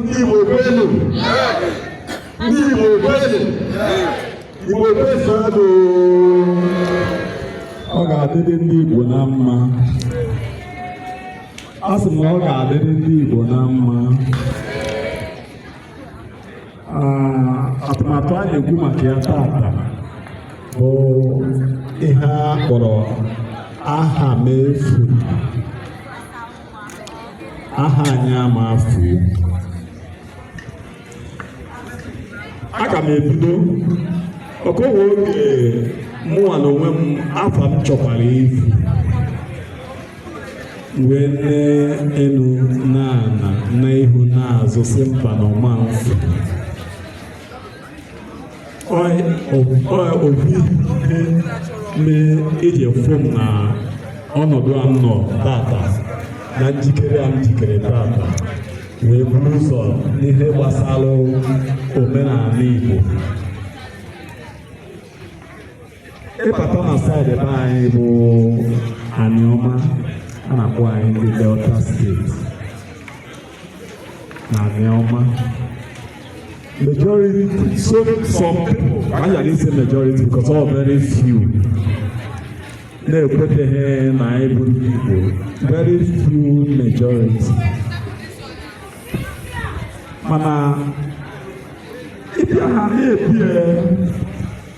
Ndị Igbo kwenu. Ndị Igbo kwenu. Igbo kwenu. Ọ ga-adịrị ndị Igbo na mma. A sị m na ọ ga-adịrị ndị Igbo na mma. Atụmatụ a na-ekwu maka ya tata bụ ihe a kpọrọ aha m efu. Aha anyị ama afụ. Aga m ebido ọkọwa oge mụnwa na onwe m afa m chọkwara ifu wee n'elu na-ana n'ihu na-azụ si mba na ọma mfu. Obi mee eji efu m na ọnọdụ a nọ tata na njikere a njikere tata wee buru ụzọ n'ihe gbasara omenala Igbo. Ịbata na saịdị be anyị bụ Anioma, a na-akpọ anyị ndị Delta steeti na Anioma. Majority, some people, I didn't say majority because all very few. Na-ekweteghị na ịbụ Igbo, very few majority. Mana ịbịa ha na-ebie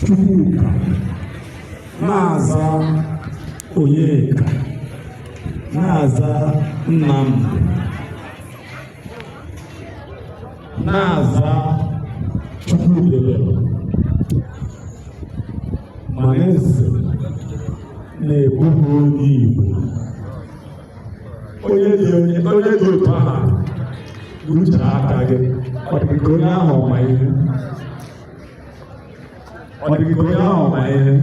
Chukwuka, na-aza Onyeka, na-aza Nnamdi, na-aza Chukwudele, mana eze na-ebughị onye Igbo. Onye dị otu ahụ uche aka gị, ọ dịghị ka onye ahụ ọma ihe. Ọ dịghị ka onye ahụ ọma ihe.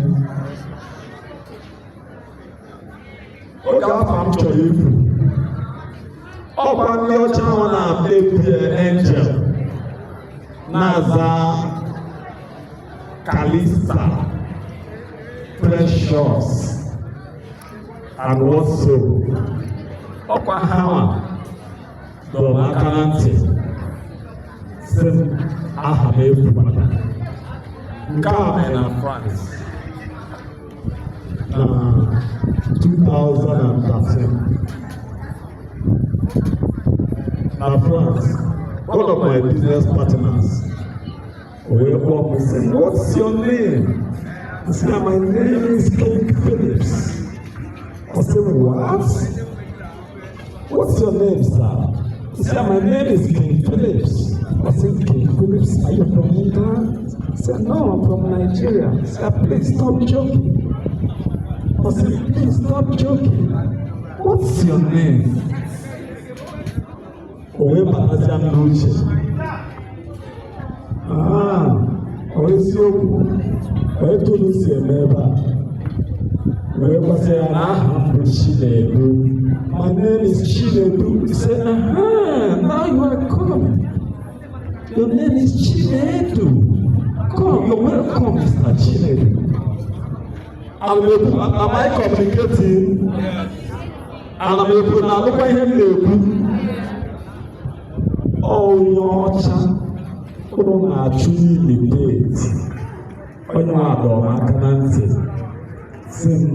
Oge afọ m chọrọ ifu, ọkwa ndị ọcha ahụ na-abịa ebie Angel, na-aza Kalista, Precious, and Whatso. Ọkwa ha dọrọ m aka na ntị sị m aha m efu maka nke a mere na France na 2013. Na France, one of my business partners wee kpọọ m sị, "What's your name?" I said, "My name is King Phillips." I said, "What? What's your name, sir?" He said, "My name is King Phillips." I said, "King Phillips, are you from England?" He said, "No, I'm from Nigeria." He said, "Please stop joking." I said, "Please stop joking. What's your name?" Owe bataja m n'uche. Eziokwu, wee tolu si eme ebe a. Wee kwasị ya na aha m bụ Chinedu. "My name is Chinedu." He said, "Now you are coming. Your name is Chinedu. Come, you're welcome, Mr. Chinedu." Am I communicating? Ana m ekwu na alụkwa ihe m na-ekwu. Onye ọcha ụlọ na-achụ imitate. Onye adọ m aka na ntị sị m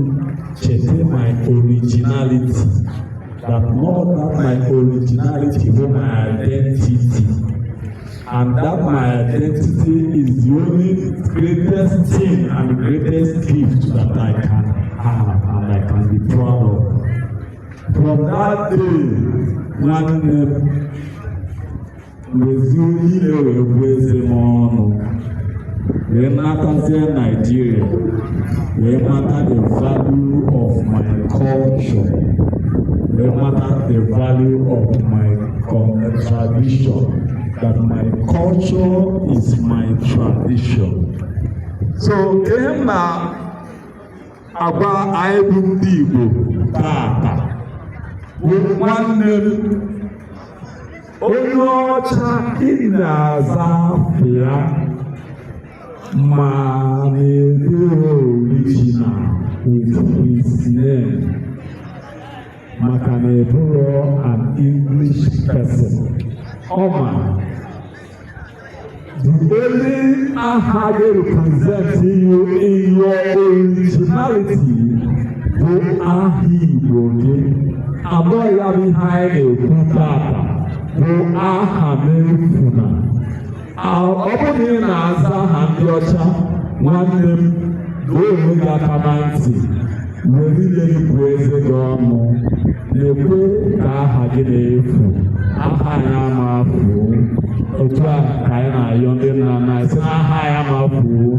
cheta my originality, that not that my originality bụ my identity, and that my identity is the only greatest thing and the greatest gift that I can have and I can be proud of. From that day, nwanne m wezi ihe wee bụ eze m ọnụ wee natazie Nigeria, wee mata the value of my culture, wee mata the value of my tradition, that my culture is my tradition. So ihe m na-agwa anyị bụ ndị Igbo tata bụ nwanne m, onye ọcha ị na-aza afọ ya ma na-ede original with his name, maka na eburo an English person. ọma. The only aha represent you in your originality bụ aha Igbo gị. Abụọ ya bụ ihe anyị na-ekwu taata bụ aha n'efu na. Ọ bụ na ị na-aza aha ndị ọcha, nwanne m doo onwe gị aka na ntị, were ihe ikwu eze gị ọnụ, na-ekwe ka aha gị na-efu, aha anyị amafuo. Otu a ka anyị na-ayọ ndị nna nna anyị sị na aha anyị amafuo.